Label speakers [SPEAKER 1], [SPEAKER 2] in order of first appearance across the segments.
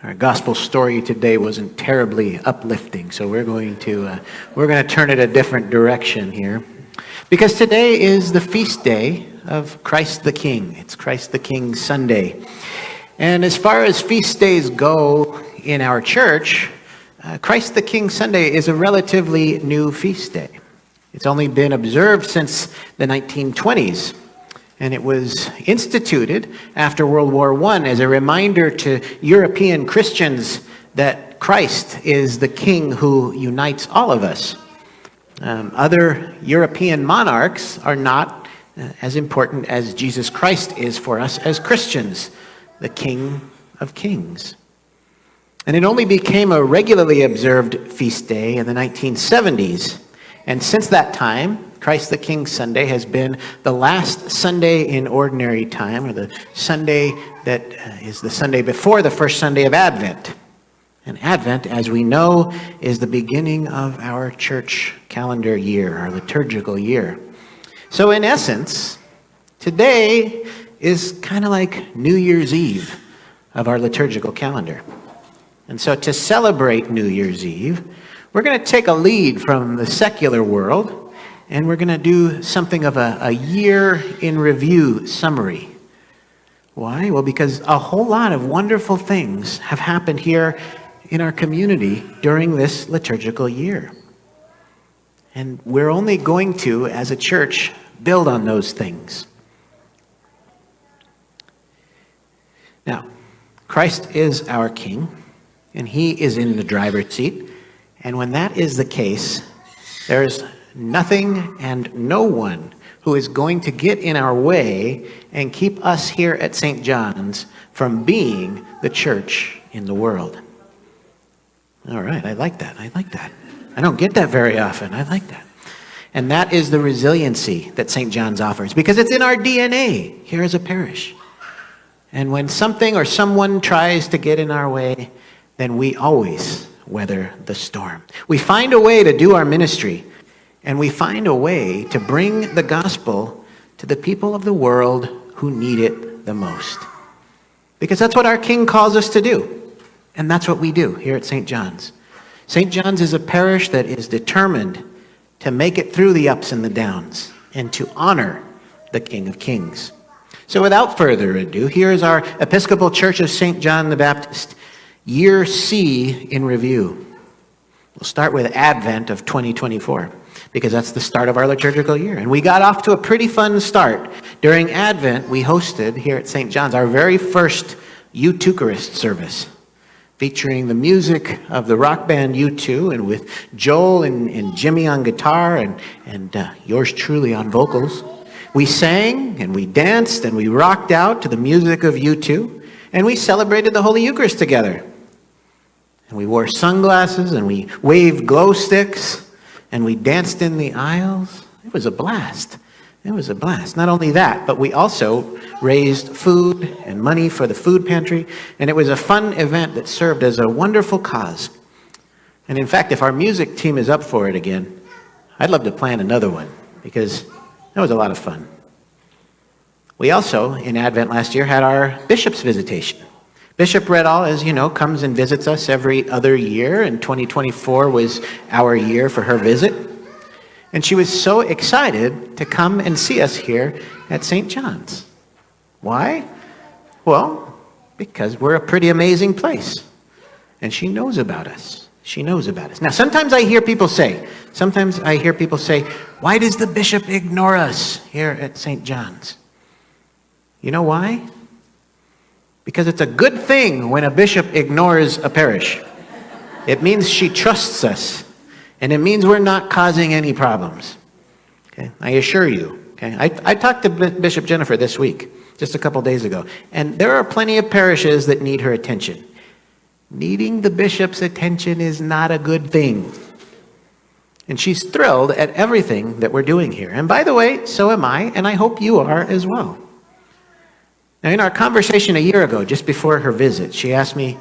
[SPEAKER 1] Our gospel story today wasn't terribly uplifting, so we're going to turn it a different direction here. Because today is the feast day of Christ the King. It's Christ the King Sunday. And as far as feast days go in our church, Christ the King Sunday is a relatively new feast day. It's only been observed since the 1920s. And it was instituted after World War I as a reminder to European Christians that Christ is the King who unites all of us. Other European monarchs are not as important as Jesus Christ is for us as Christians, the King of Kings. And it only became a regularly observed feast day in the 1970s. And since that time, Christ the King Sunday has been the last Sunday in ordinary time, or the Sunday that is the Sunday before the first Sunday of Advent. And Advent, as we know, is the beginning of our church calendar year, our liturgical year. So in essence, today is kind of like New Year's Eve of our liturgical calendar. And so to celebrate New Year's Eve, we're going to take a lead from the secular world, and we're going to do something of a year in review summary. Why? Well, because a whole lot of wonderful things have happened here in our community during this liturgical year. And we're only going to, as a church, build on those things. Now, Christ is our King, and he is in the driver's seat. And when that is the case, there's nothing and no one who is going to get in our way and keep us here at St. John's from being the church in the world. All right, I like that. I don't get that very often. I like that. And that is the resiliency that St. John's offers, because it's in our DNA here as a parish. And when something or someone tries to get in our way, then we always weather the storm. We find a way to do our ministry, and we find a way to bring the gospel to the people of the world who need it the most. Because that's what our King calls us to do, and that's what we do here at St. John's. St. John's is a parish that is determined to make it through the ups and the downs and to honor the King of Kings. So without further ado, here is our Episcopal Church of St. John the Baptist, Year C in review. We'll start with Advent of 2024, because that's the start of our liturgical year. And we got off to a pretty fun start. During Advent, we hosted here at St. John's our very first Eucharist service, featuring the music of the rock band U2, and with Joel and Jimmy on guitar and yours truly on vocals. We sang and we danced and we rocked out to the music of U2, and we celebrated the Holy Eucharist together. And we wore sunglasses, and we waved glow sticks, and we danced in the aisles. It was a blast. Not only that, but we also raised food and money for the food pantry, and it was a fun event that served as a wonderful cause. And in fact, if our music team is up for it again, I'd love to plan another one, because that was a lot of fun. We also, in Advent last year, had our bishop's visitation. Bishop Redall, as you know, comes and visits us every other year, and 2024 was our year for her visit. And she was so excited to come and see us here at St. John's. Why? Well, because we're a pretty amazing place. And she knows about us. Now, sometimes I hear people say, why does the bishop ignore us here at St. John's? You know why? Because it's a good thing when a bishop ignores a parish. It means she trusts us, and it means we're not causing any problems. Okay? I assure you. Okay? I talked to Bishop Jennifer this week, just a couple days ago, and there are plenty of parishes that need her attention. Needing the bishop's attention is not a good thing. And she's thrilled at everything that we're doing here. And by the way, so am I, and I hope you are as well. Now, in our conversation a year ago, just before her visit, she asked me,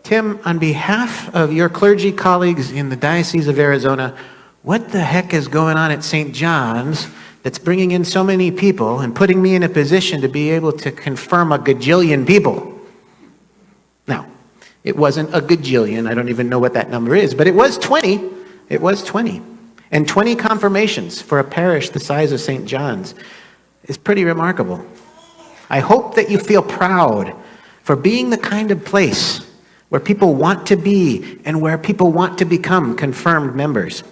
[SPEAKER 1] Tim, on behalf of your clergy colleagues in the Diocese of Arizona, what the heck is going on at St. John's that's bringing in so many people and putting me in a position to be able to confirm a gajillion people? Now, It wasn't a gajillion. I don't even know what that number is, but it was 20. It was 20. And 20 confirmations for a parish the size of St. John's is pretty remarkable. I hope that you feel proud for being the kind of place where people want to be and where people want to become confirmed members.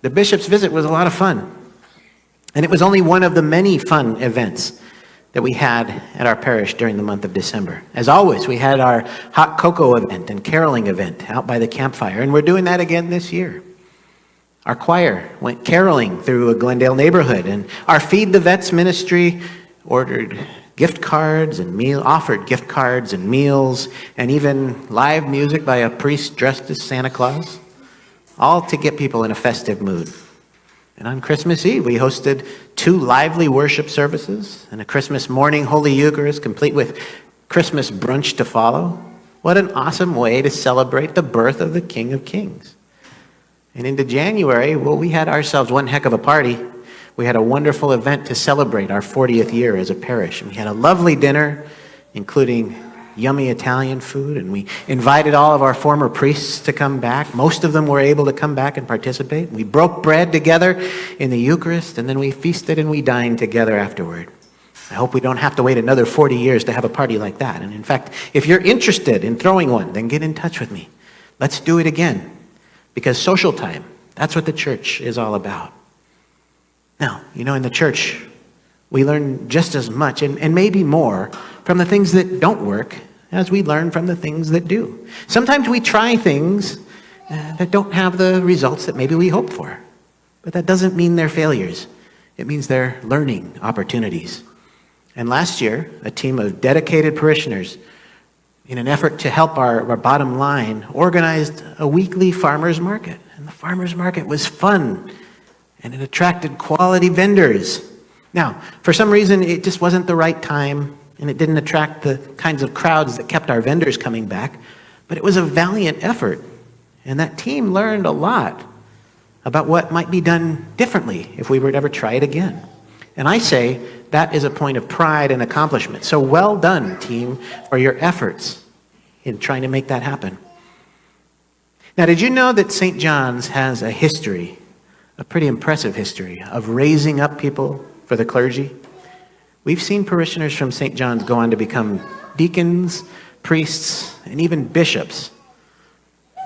[SPEAKER 1] The bishop's visit was a lot of fun. And it was only one of the many fun events that we had at our parish during the month of December. As always, we had our hot cocoa event and caroling event out by the campfire, and we're doing that again this year. Our choir went caroling through a Glendale neighborhood, and our Feed the Vets ministry ordered gift cards and offered gift cards and meals, and even live music by a priest dressed as Santa Claus, all to get people in a festive mood. And on Christmas Eve, we hosted 2 lively worship services and a Christmas morning Holy Eucharist, complete with Christmas brunch to follow. What an awesome way to celebrate the birth of the King of Kings. And into January, well, we had ourselves one heck of a party. We had a wonderful event to celebrate our 40th year as a parish. And we had a lovely dinner, including yummy Italian food, and we invited all of our former priests to come back. Most of them were able to come back and participate. We broke bread together in the Eucharist, and then we feasted and we dined together afterward. I hope we don't have to wait another 40 years to have a party like that. And in fact, if you're interested in throwing one, then get in touch with me. Let's do it again, because social time, that's what the church is all about. Now, in the church, we learn just as much and maybe more from the things that don't work as we learn from the things that do. Sometimes we try things that don't have the results that maybe we hope for, but that doesn't mean they're failures. It means they're learning opportunities. And last year, a team of dedicated parishioners, in an effort to help our bottom line, organized a weekly farmers market. And the farmers market was fun, and it attracted quality vendors. Now, for some reason, it just wasn't the right time, and it didn't attract the kinds of crowds that kept our vendors coming back, but it was a valiant effort. And that team learned a lot about what might be done differently if we were to ever try it again. And I say that is a point of pride and accomplishment. So well done, team, for your efforts in trying to make that happen. Now, did you know that St. John's has a history, a pretty impressive history, of raising up people for the clergy? We've seen parishioners from St. John's go on to become deacons, priests, and even bishops.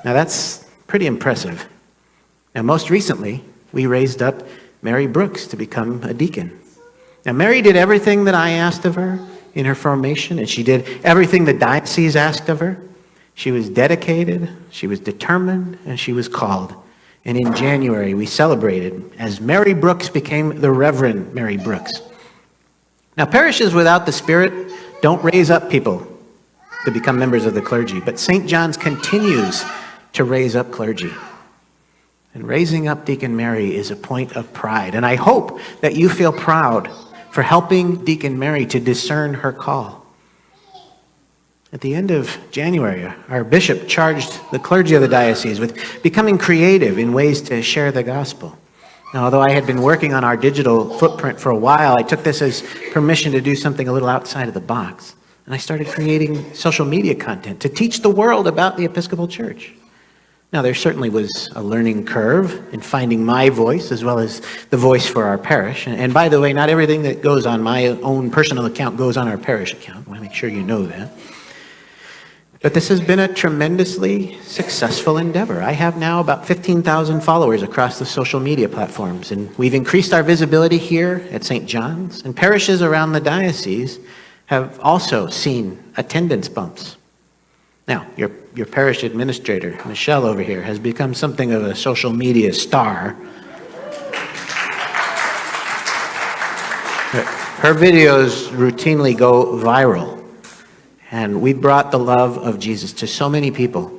[SPEAKER 1] Now that's pretty impressive. Now most recently, we raised up Mary Brooks to become a deacon. Now Mary did everything that I asked of her in her formation, and she did everything the diocese asked of her. She was dedicated, she was determined, and she was called. And in January, we celebrated as Mary Brooks became the Reverend Mary Brooks. Now, parishes without the Spirit don't raise up people to become members of the clergy, but St. John's continues to raise up clergy. And raising up Deacon Mary is a point of pride, and I hope that you feel proud for helping Deacon Mary to discern her call. At the end of January, our bishop charged the clergy of the diocese with becoming creative in ways to share the gospel. Now, although I had been working on our digital footprint for a while, I took this as permission to do something a little outside of the box. And I started creating social media content to teach the world about the Episcopal Church. Now, there certainly was a learning curve in finding my voice as well as the voice for our parish. And by the way, not everything that goes on my own personal account goes on our parish account. I want to make sure you know that. But this has been a tremendously successful endeavor. I have now about 15,000 followers across the social media platforms, and we've increased our visibility here at St. John's, and parishes around the diocese have also seen attendance bumps. Now, your parish administrator, Michelle over here, has become something of a social media star. Her videos routinely go viral. And we brought the love of Jesus to so many people.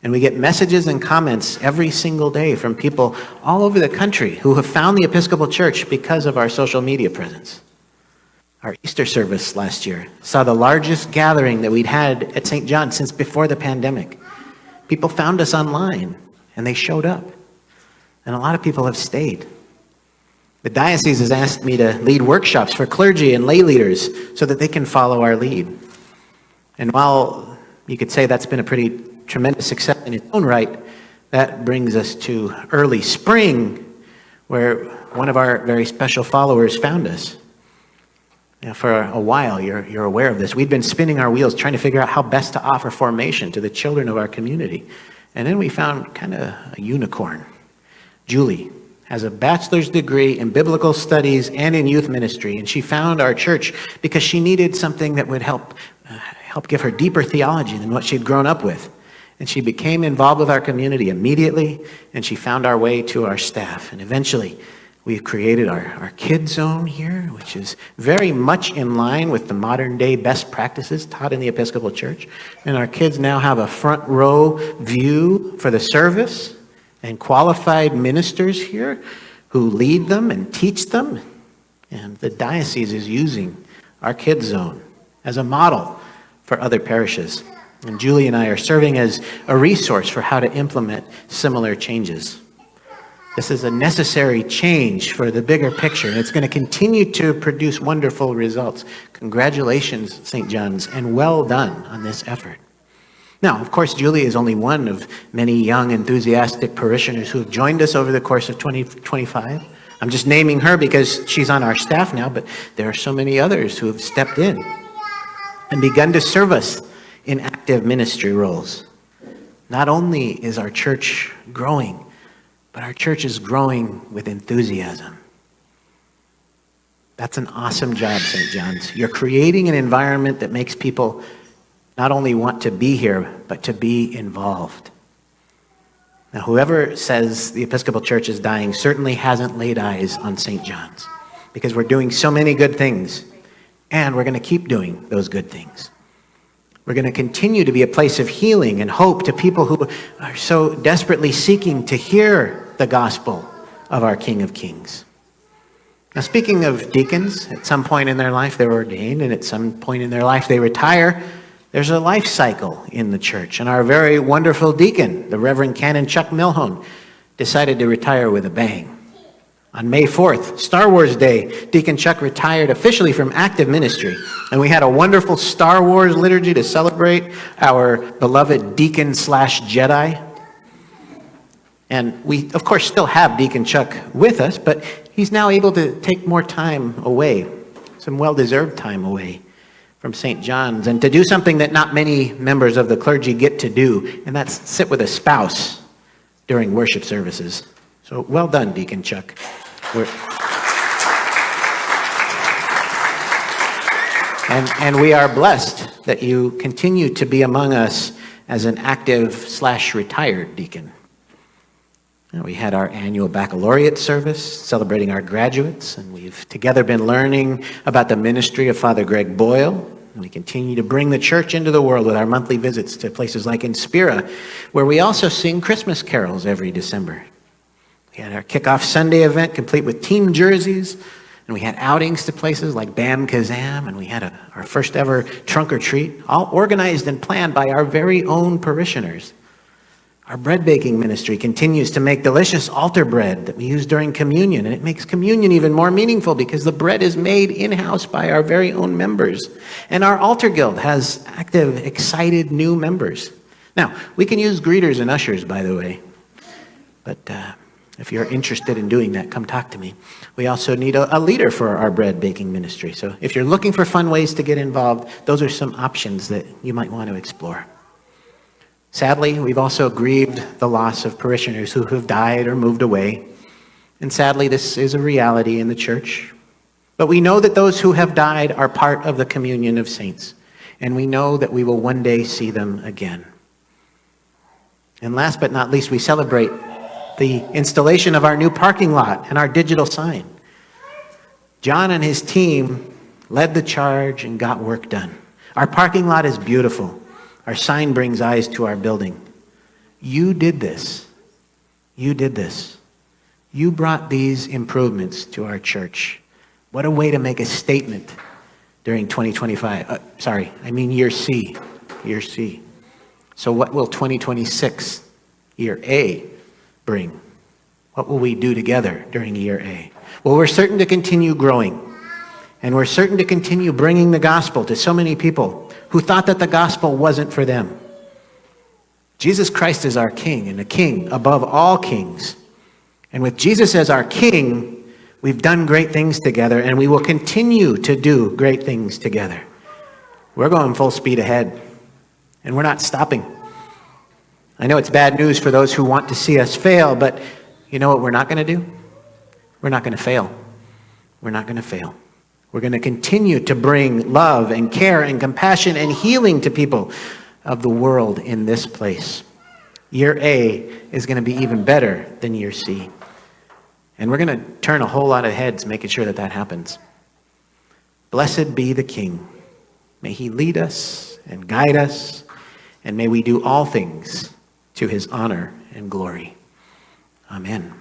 [SPEAKER 1] And we get messages and comments every single day from people all over the country who have found the Episcopal Church because of our social media presence. Our Easter service last year saw the largest gathering that we'd had at St. John since before the pandemic. People found us online, and they showed up. And a lot of people have stayed. The diocese has asked me to lead workshops for clergy and lay leaders so that they can follow our lead. And while you could say that's been a pretty tremendous success in its own right. That brings us to early spring, where one of our very special followers found us. For a while, you're aware of this. We'd been spinning our wheels trying to figure out how best to offer formation to the children of our community. And then we found kind of a unicorn. Julie has a bachelor's degree in biblical studies and in youth ministry, and she found our church because she needed something that would help give her deeper theology than what she'd grown up with. And she became involved with our community immediately, and she found our way to our staff. And eventually, we've created our kids zone here, which is very much in line with the modern day best practices taught in the Episcopal Church. And our kids now have a front row view for the service and qualified ministers here who lead them and teach them. And the diocese is using our kids zone as a model for other parishes. And Julie and I are serving as a resource for how to implement similar changes. This is a necessary change for the bigger picture, and it's going to continue to produce wonderful results. Congratulations, St. John's, and well done on this effort. Now, of course, Julie is only one of many young, enthusiastic parishioners who have joined us over the course of 2025. I'm just naming her because she's on our staff now, but there are so many others who have stepped in and begun to serve us in active ministry roles. Not only is our church growing, but our church is growing with enthusiasm. That's an awesome job, St. John's. You're creating an environment that makes people not only want to be here, but to be involved. Now, whoever says the Episcopal Church is dying certainly hasn't laid eyes on St. John's, because we're doing so many good things, and we're going to keep doing those good things. We're going to continue to be a place of healing and hope to people who are so desperately seeking to hear the gospel of our King of Kings. Now, speaking of deacons, at some point in their life they're ordained, and at some point in their life they retire. There's a life cycle in the church, and our very wonderful deacon, the Reverend Canon Chuck Milhone, decided to retire with a bang. On May 4th, Star Wars Day, Deacon Chuck retired officially from active ministry, and we had a wonderful Star Wars liturgy to celebrate our beloved deacon/Jedi. And we, of course, still have Deacon Chuck with us, but he's now able to take more time away, some well-deserved time away from St. John's, and to do something that not many members of the clergy get to do, and that's sit with a spouse during worship services. So well done, Deacon Chuck. And we are blessed that you continue to be among us as an active/retired deacon. We had our annual baccalaureate service celebrating our graduates, and we've together been learning about the ministry of Father Greg Boyle. And we continue to bring the church into the world with our monthly visits to places like Inspira, where we also sing Christmas carols every December. We had our kickoff Sunday event complete with team jerseys, and we had outings to places like Bam Kazam, and we had our first ever trunk or treat, all organized and planned by our very own parishioners. Our bread baking ministry continues to make delicious altar bread that we use during communion, and it makes communion even more meaningful because the bread is made in-house by our very own members. And our altar guild has active, excited new members. Now, we can use greeters and ushers, by the way, but if you're interested in doing that, come talk to me. We also need a leader for our bread baking ministry. So if you're looking for fun ways to get involved, those are some options that you might want to explore. Sadly, we've also grieved the loss of parishioners who have died or moved away. And sadly, this is a reality in the church. But we know that those who have died are part of the communion of saints. And we know that we will one day see them again. And last but not least, we celebrate the installation of our new parking lot and our digital sign. John and his team led the charge and got work done. Our parking lot is beautiful. Our sign brings eyes to our building. You did this. You did this. You brought these improvements to our church. What a way to make a statement during 2025. Year C. Year C. So what will 2026, year A, bring? What will we do together during year A? Well, we're certain to continue growing, and we're certain to continue bringing the gospel to so many people who thought that the gospel wasn't for them. Jesus Christ is our King, and a King above all kings. And with Jesus as our King, we've done great things together, and we will continue to do great things together. We're going full speed ahead, and we're not stopping. I know it's bad news for those who want to see us fail, but you know what we're not going to do? We're not going to fail. We're not going to fail. We're going to continue to bring love and care and compassion and healing to people of the world in this place. Year A is going to be even better than year C. And we're going to turn a whole lot of heads making sure that that happens. Blessed be the King. May he lead us and guide us, and may we do all things to his honor and glory. Amen.